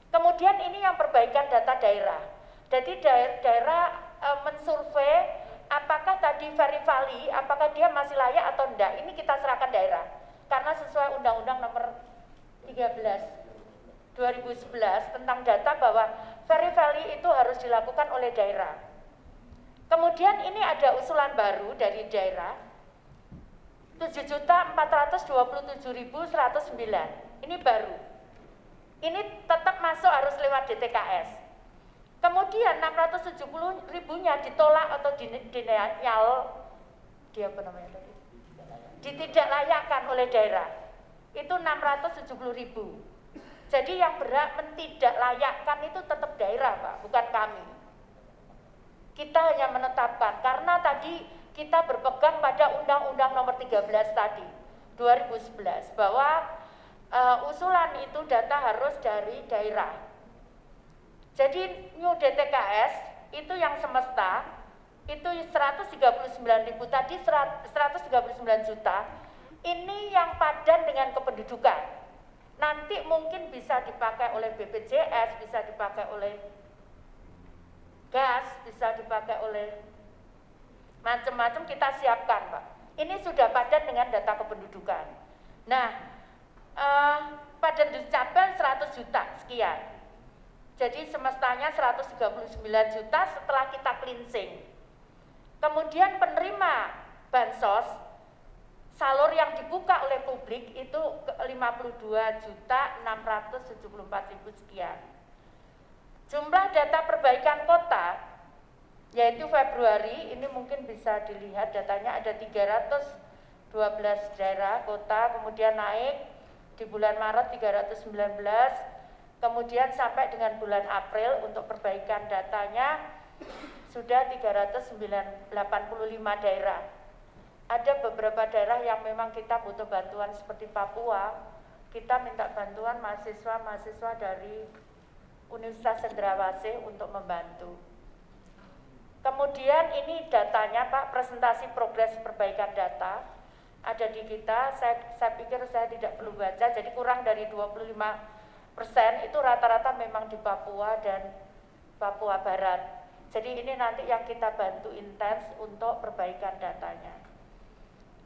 Kemudian ini yang perbaikan data daerah. Jadi daerah mensurvei apakah tadi Verifali, apakah dia masih layak atau enggak, ini kita serahkan daerah. Karena sesuai Undang-Undang nomor 13 2011 tentang data bahwa Verifali itu harus dilakukan oleh daerah. Kemudian ini ada usulan baru dari daerah, 7.427.109, ini baru. Ini tetap masuk harus lewat DTKS. Kemudian 670.000-nya ditolak atau ditidaklayakkan oleh daerah. Itu 670.000. Jadi yang berhak mentidaklayakkan itu tetap daerah Pak, bukan kami. Kita hanya menetapkan karena tadi kita berpegang pada Undang-Undang nomor 13 tadi 2011 bahwa usulan itu data harus dari daerah. Jadi New DTKS itu yang semesta itu 139.000 tadi 139 juta ini yang padan dengan kependudukan. Nanti mungkin bisa dipakai oleh BPJS, bisa dipakai oleh gas, bisa dipakai oleh macam-macam kita siapkan Pak. Ini sudah padan dengan data kependudukan. Nah, pada Dukcapil 100 juta sekian. Jadi semestanya 139 juta setelah kita cleansing. Kemudian penerima bansos, salur yang dibuka oleh publik itu 52.674.000 sekian. Jumlah data perbaikan kota, yaitu Februari, ini mungkin bisa dilihat datanya ada 312 daerah kota, kemudian naik di bulan Maret 319, kemudian sampai dengan bulan April untuk perbaikan datanya sudah 385 daerah. Ada beberapa daerah yang memang kita butuh bantuan seperti Papua, kita minta bantuan mahasiswa-mahasiswa dari Universitas Cendrawasih untuk membantu. Kemudian ini datanya Pak, presentasi progres perbaikan data ada di kita, saya pikir saya tidak perlu baca, jadi kurang dari 25% itu rata-rata memang di Papua dan Papua Barat. Jadi ini nanti yang kita bantu intens untuk perbaikan datanya.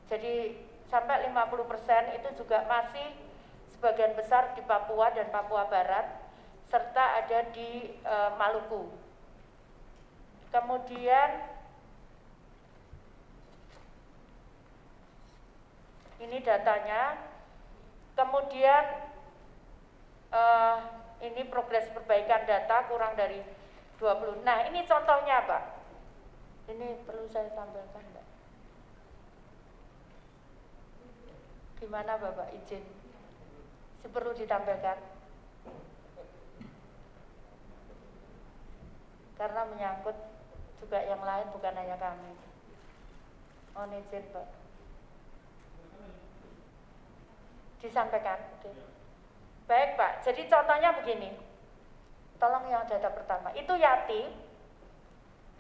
Jadi sampai 50% itu juga masih sebagian besar di Papua dan Papua Barat, serta ada di Maluku. Kemudian ini datanya. Kemudian ini progres perbaikan data kurang dari 20. Nah ini contohnya Pak. Ini perlu saya tampilkan Mbak. Gimana Bapak izin? Perlu ditampilkan? Karena menyangkut juga yang lain, bukan hanya kami. Mohon izin Pak. Disampaikan. Oke. Baik Pak, jadi contohnya begini. Tolong yang data pertama. Itu Yati,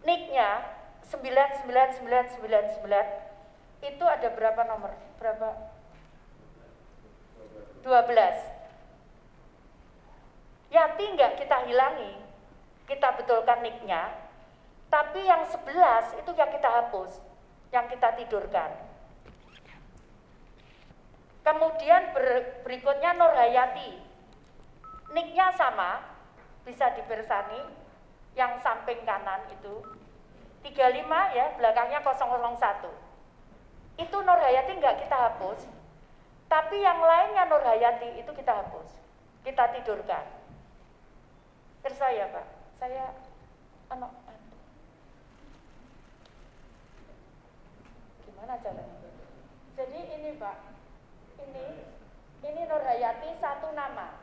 NIK-nya 99999. Itu ada berapa nomor? Berapa? 12. Yati enggak kita hilangi, kita betulkan NIK-nya, tapi yang 11 itu yang kita hapus, yang kita tidurkan. Kemudian berikutnya Nur Hayati, NIK-nya sama, bisa dibersani, yang samping kanan itu 35 ya, belakangnya 001. itu Nur Hayati nggak kita hapus, tapi yang lainnya Nur Hayati itu kita hapus, kita tidurkan. Terus ya Pak, saya gimana caranya? Jadi ini Pak, ini Nur Hayati satu nama,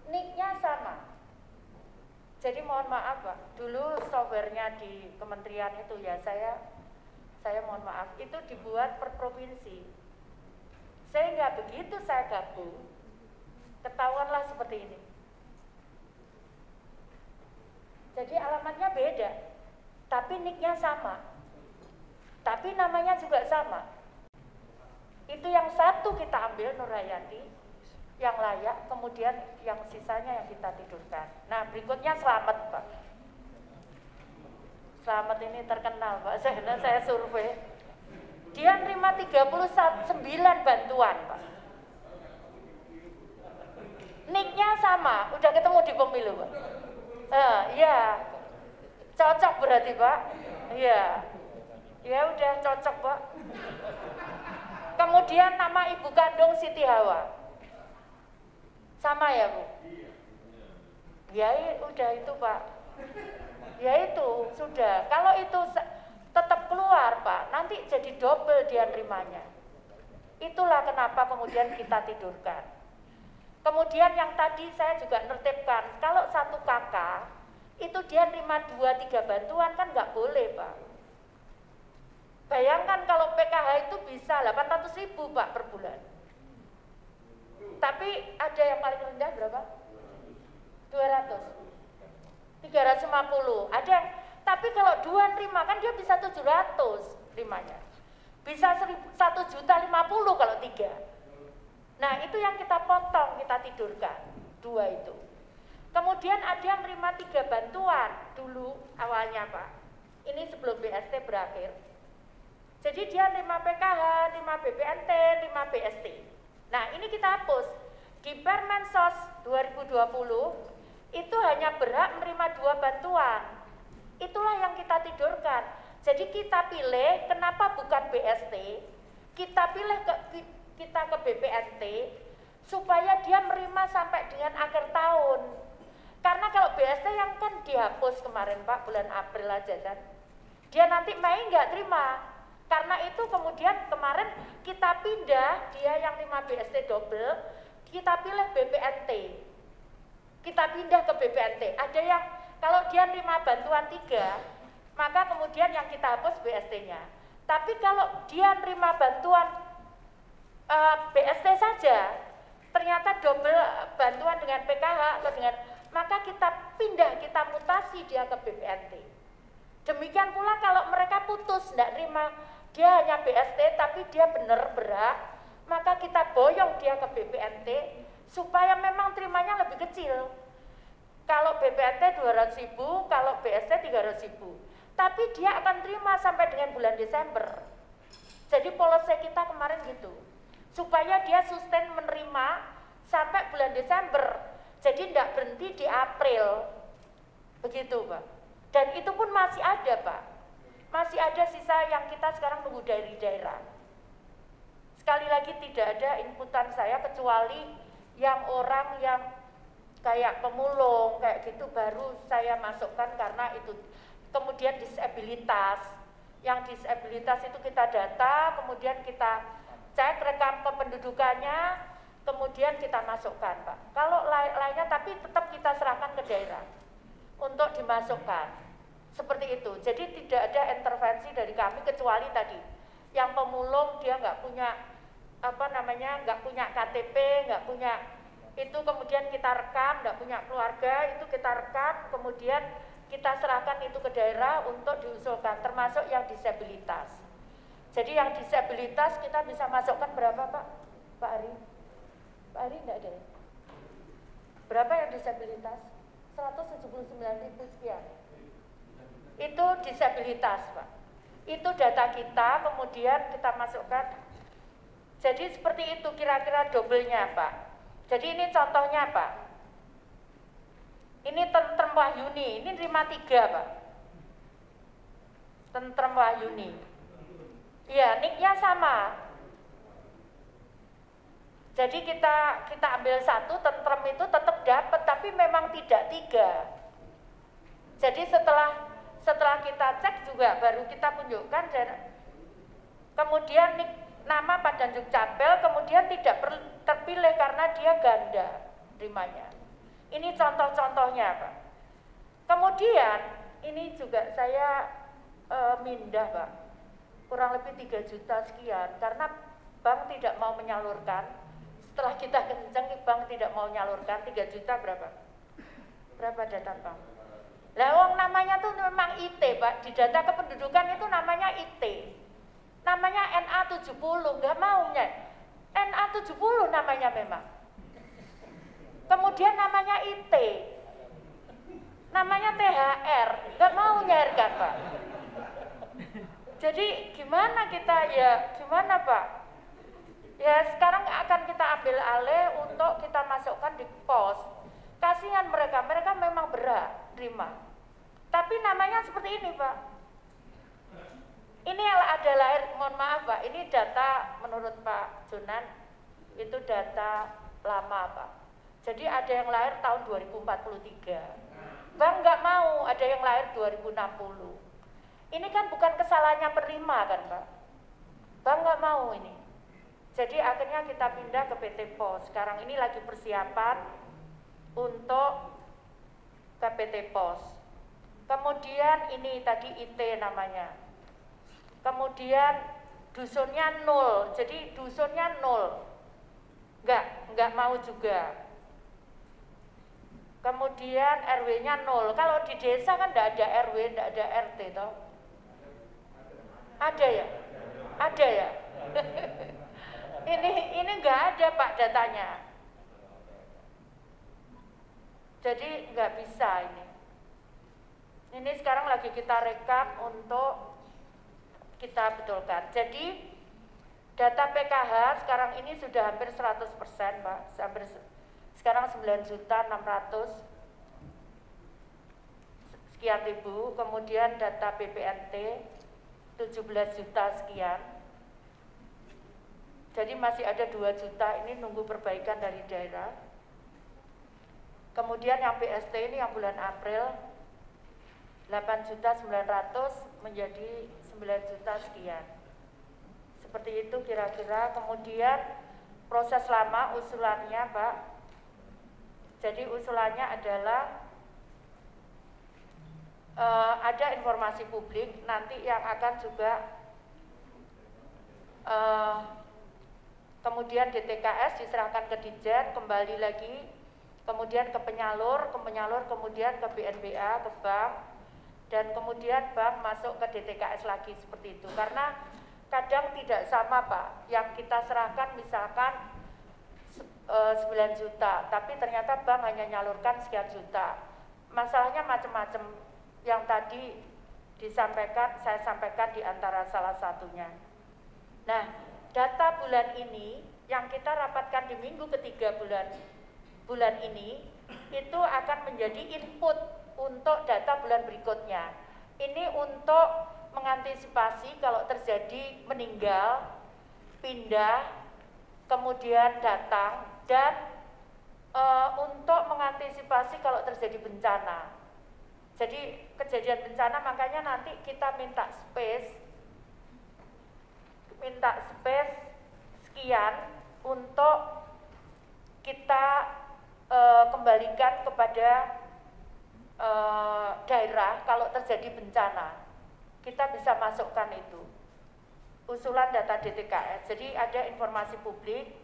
nicknya sama. Jadi mohon maaf Pak, dulu softwarenya di kementerian itu ya saya mohon maaf, itu dibuat per provinsi. Sehingga begitu saya gabung, ketahuanlah seperti ini. Jadi alamatnya beda, tapi nicknya sama, tapi namanya juga sama. Itu yang satu kita ambil Nur Hayati, yang layak, kemudian yang sisanya yang kita tidurkan. Nah berikutnya Slamet Pak. Slamet ini terkenal Pak, saya survei. Dia nerima 39 bantuan Pak. Nicknya sama, udah ketemu di pemilu Pak. Iya, cocok berarti Pak. Iya, ya udah cocok Pak. Kemudian nama ibu kandung Siti Hawa, sama ya Bu? Ya udah itu Pak. Ya itu sudah. Kalau itu tetap keluar Pak, nanti jadi double dia nerimanya. Itulah kenapa kemudian kita tidurkan. Kemudian yang tadi saya juga nertibkan, kalau satu kakak itu dia nerima 2-3 bantuan kan nggak boleh Pak. Bayangkan kalau PKH itu bisa 800.000 Pak per bulan. Tapi ada yang paling rendah berapa? 200, 350. Ada yang, tapi kalau 2 nerima kan dia bisa 700 nerimanya. Bisa 1.050.000 kalau 3. Nah itu yang kita potong, kita tidurkan 2 itu. Kemudian ada yang nerima 3 bantuan dulu awalnya Pak. Ini sebelum BST berakhir. Jadi dia nerima PKH, nerima BPNT, nerima BST. Nah ini kita hapus. Di Permensos 2020 itu hanya berhak menerima 2 bantuan. Itulah yang kita tidurkan. Jadi kita pilih kenapa bukan BST, kita pilih kita ke BPNT supaya dia menerima sampai dengan akhir tahun. Karena kalau BST yang kan dihapus kemarin Pak, bulan April aja kan, dia nanti Mei nggak terima. Karena itu kemudian kemarin kita pindah, dia yang terima BST double, kita pilih BPNT, kita pindah ke BPNT. Ada yang kalau dia terima bantuan 3, maka kemudian yang kita hapus BST-nya. Tapi kalau dia terima bantuan BST saja, ternyata double bantuan dengan PKH atau dengan, maka kita pindah, kita mutasi dia ke BPNT. Demikian pula kalau mereka putus, tidak terima, dia hanya BST tapi dia benar berat, maka kita boyong dia ke BPNT supaya memang terimanya lebih kecil. Kalau BPNT 200.000, kalau BST 300.000, tapi dia akan terima sampai dengan bulan Desember. Jadi policy kita kemarin gitu, supaya dia sustain menerima sampai bulan Desember, jadi tidak berhenti di April, begitu Pak. Dan itu pun masih ada Pak, masih ada sisa yang kita sekarang nunggu dari daerah. Sekali lagi tidak ada inputan saya kecuali yang orang yang kayak pemulung kayak gitu baru saya masukkan karena itu. Kemudian disabilitas, yang disabilitas itu kita data, kemudian kita cek rekam kependudukannya, kemudian kita masukkan Pak. Kalau lainnya tapi tetap kita serahkan ke daerah untuk dimasukkan. Seperti itu. Jadi tidak ada intervensi dari kami kecuali tadi yang pemulung dia nggak punya nggak punya KTP, nggak punya itu, kemudian kita rekam, nggak punya keluarga, itu kita rekam, kemudian kita serahkan itu ke daerah untuk diusulkan, termasuk yang disabilitas. Jadi yang disabilitas kita bisa masukkan berapa Pak? Pak Ari? Pak Ari enggak ada ya? Berapa yang disabilitas? 179.000 sekian. Itu disabilitas Pak. Itu data kita, kemudian kita masukkan. Jadi seperti itu kira-kira double-nya Pak. Jadi ini contohnya Pak. Ini Tentrem Wahyuni, ini nerima 3 Pak. Tentrem Wahyuni. Iya, NIK-nya sama. Jadi kita ambil satu, tentrem itu tetap dapat, tapi memang tidak 3. Jadi setelah kita cek juga baru kita tunjukkan, dan kemudian NIK nama Pak Danjub Capel kemudian tidak terpilih karena dia ganda terimanya. Ini contoh-contohnya, Pak. Kemudian ini juga saya mindah, Pak, kurang lebih 3 juta sekian karena bank tidak mau menyalurkan. Setelah kita kenceng, bank tidak mau menyalurkan. 3 juta berapa? Berapa data bank? Lah wong namanya tuh memang IT, Pak. Di data kependudukan itu namanya IT. Namanya NA70, nggak maunya. NA70 namanya memang. Kemudian namanya IT. Namanya THR, nggak mau nyairkan, Pak. Jadi gimana kita ya, gimana Pak? Ya sekarang akan kita ambil alih untuk kita masukkan di pos. Kasihan mereka memang berat terima. Tapi namanya seperti ini, Pak. Ini ada lahir, mohon maaf Pak, ini data menurut Pak Jonan, itu data lama Pak. Jadi ada yang lahir tahun 2043. Bang nggak mau, ada yang lahir 2060. Ini kan bukan kesalahannya penerima kan Pak. Bang nggak mau ini. Jadi akhirnya kita pindah ke PT Pos. Sekarang ini lagi persiapan untuk ke PT Pos. Kemudian ini tadi IT namanya. Kemudian dusunnya 0, jadi dusunnya 0. Nggak mau juga. Kemudian RW-nya 0. Kalau di desa kan enggak ada RW, enggak ada RT toh. Ada ya? Ada ya? ini enggak ada Pak datanya. Jadi enggak bisa ini. Ini sekarang lagi kita rekap untuk kita betulkan. Jadi data PKH sekarang ini sudah hampir 100% Pak. Hampir sekarang 9.600 sekian ribu, kemudian data BPNT 17 juta sekian. Jadi masih ada 2 juta ini nunggu perbaikan dari daerah. Kemudian yang BST ini yang bulan April 8.900.000 menjadi 9 juta sekian. Seperti itu kira-kira. Kemudian proses lama usulannya Pak. Jadi usulannya adalah ada informasi publik nanti yang akan juga kemudian DTKS diserahkan ke Ditjen, kembali lagi, kemudian ke penyalur kemudian ke BNBA, ke bank, dan kemudian bank masuk ke DTKS lagi seperti itu. Karena kadang tidak sama Pak, yang kita serahkan misalkan 9 juta, tapi ternyata bank hanya nyalurkan sekian juta. Masalahnya macam-macam yang tadi saya sampaikan di antara salah satunya. Nah, data bulan ini yang kita rapatkan di minggu ketiga bulan ini itu akan menjadi input untuk data bulan berikutnya. Ini untuk mengantisipasi kalau terjadi meninggal, pindah, kemudian datang, dan untuk mengantisipasi kalau terjadi bencana. Jadi kejadian bencana makanya nanti kita minta space sekian untuk kita kembalikan kepada daerah kalau terjadi bencana. Kita bisa masukkan itu. Usulan data DTKS, jadi ada informasi publik,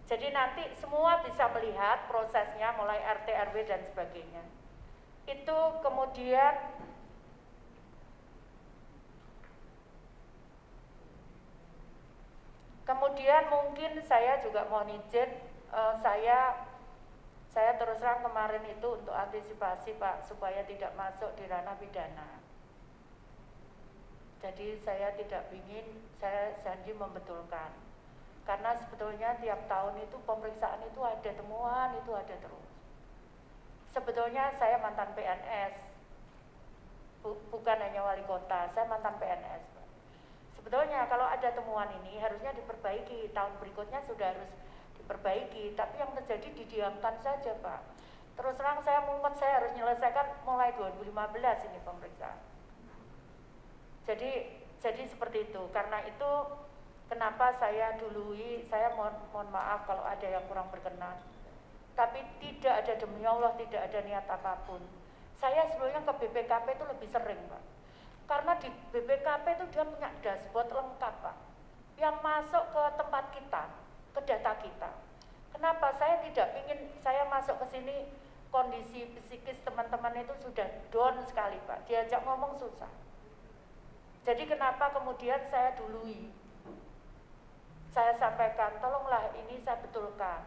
jadi nanti semua bisa melihat prosesnya mulai RT, RW dan sebagainya. Itu kemudian mungkin saya juga mohon izin, saya terus terang kemarin itu untuk antisipasi Pak supaya tidak masuk di ranah pidana. Jadi saya tidak ingin, saya janji membetulkan. Karena sebetulnya tiap tahun itu pemeriksaan itu ada temuan, itu ada terus. Sebetulnya saya mantan PNS, bukan hanya wali kota, saya mantan PNS. Sebetulnya kalau ada temuan ini harusnya diperbaiki, tahun berikutnya sudah harus diperbaiki, tapi yang terjadi didiamkan saja Pak. Terus terang saya mumet, saya harus menyelesaikan mulai 2015 ini pemeriksaan. Jadi seperti itu, karena itu kenapa saya dului, saya mohon maaf kalau ada yang kurang berkenan. Tapi tidak ada, demi Allah tidak ada niat apapun. Saya sebelumnya ke BPKP itu lebih sering Pak. Karena di BPKP itu dia punya dashboard lengkap Pak. Yang masuk ke tempat kita, ke data kita. Kenapa saya tidak ingin saya masuk ke sini kondisi psikis teman-teman itu sudah down sekali Pak. Diajak ngomong susah. Jadi kenapa kemudian saya dului. Saya sampaikan, tolonglah ini saya betulkan.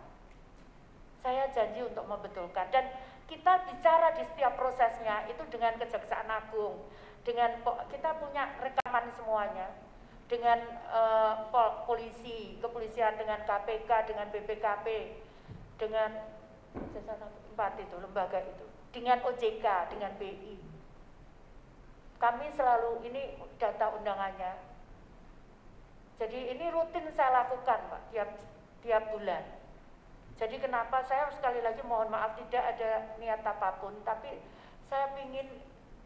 Saya janji untuk membetulkan, dan kita bicara di setiap prosesnya itu dengan Kejaksaan Agung, dengan kita punya rekaman semuanya, dengan polisi, kepolisian, dengan KPK, dengan BPKP, dengan 4 itu lembaga itu, dengan OJK, dengan BI. Kami selalu ini data undangannya. Jadi ini rutin saya lakukan Pak tiap bulan. Jadi kenapa saya sekali lagi mohon maaf tidak ada niat apapun, tapi saya ingin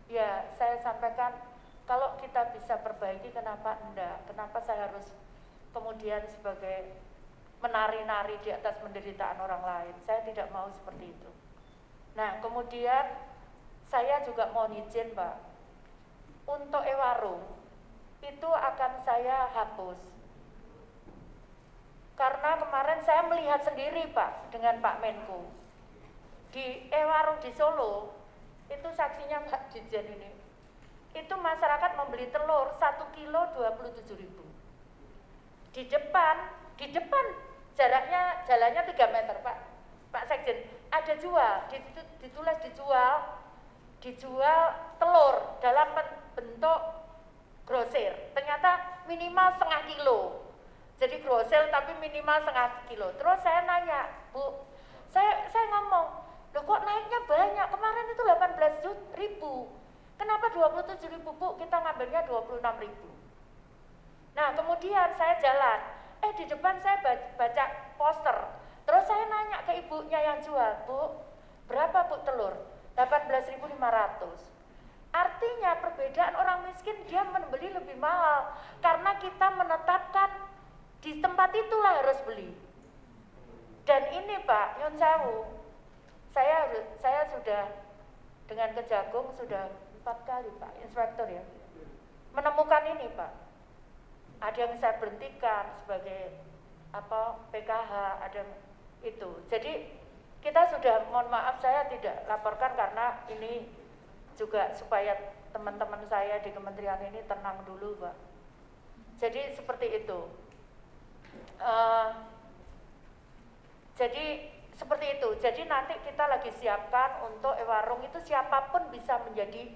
ya saya sampaikan kalau kita bisa perbaiki kenapa enggak, kenapa saya harus kemudian sebagai menari-nari di atas penderitaan orang lain, saya tidak mau seperti itu. Nah kemudian saya juga mohon izin Pak, untuk e-warung itu akan saya hapus. Karena kemarin saya melihat sendiri Pak dengan Pak Menko di e-warung di Solo, itu saksinya Mbak Dirjen ini, itu masyarakat membeli telur 1 kilo 27.000. Di depan jaraknya jalannya 3 meter Pak Sekjen, ada jual, ditulis dijual telur dalam bentuk grosir, ternyata minimal setengah kilo. Jadi grosel tapi minimal setengah kilo. Terus saya nanya, Bu, saya ngomong, loh kok naiknya banyak, kemarin itu 18.000, kenapa 27.000 Bu, kita ngambilnya 26.000. Nah kemudian saya jalan, di depan saya baca poster, terus saya nanya ke ibunya yang jual, Bu, berapa Bu telur? 18.500. Artinya perbedaan orang miskin dia membeli lebih mahal, karena kita menetapkan di tempat itulah harus beli. Dan ini Pak Nyun Sewu, saya sudah dengan Kejagung sudah 4 kali Pak Inspektur ya menemukan ini Pak. Ada yang saya berhentikan sebagai PKH, ada itu. Jadi kita sudah, mohon maaf saya tidak laporkan karena ini juga supaya teman-teman saya di kementerian ini tenang dulu Pak. Jadi seperti itu. Jadi nanti kita lagi siapkan untuk e-warung itu siapapun bisa menjadi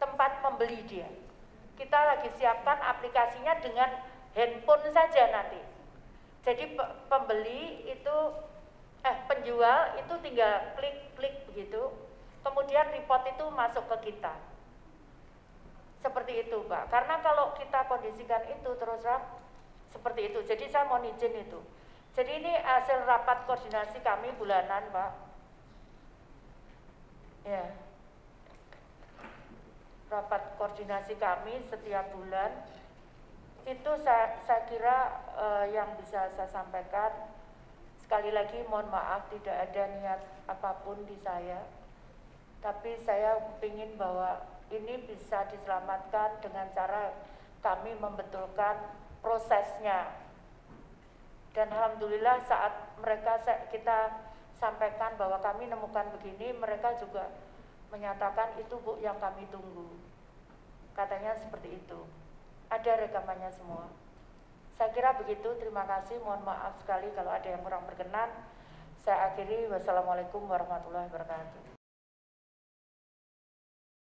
tempat membeli dia. Kita lagi siapkan aplikasinya dengan handphone saja nanti. Jadi pembeli itu penjual itu tinggal klik begitu, kemudian report itu masuk ke kita. Seperti itu Pak. Karena kalau kita kondisikan itu terus terang seperti itu. Jadi saya mohon izin itu. Jadi ini hasil rapat koordinasi kami bulanan Pak. Ya. Rapat koordinasi kami setiap bulan. Itu saya kira yang bisa saya sampaikan. Sekali lagi mohon maaf tidak ada niat apapun di saya. Tapi saya ingin bahwa ini bisa diselamatkan dengan cara kami membetulkan prosesnya. Dan alhamdulillah saat kita sampaikan bahwa kami nemukan begini, mereka juga menyatakan itu Bu yang kami tunggu. Katanya seperti itu. Ada rekamannya semua. Saya kira begitu, terima kasih, mohon maaf sekali kalau ada yang kurang berkenan. Saya akhiri, wassalamualaikum warahmatullahi wabarakatuh.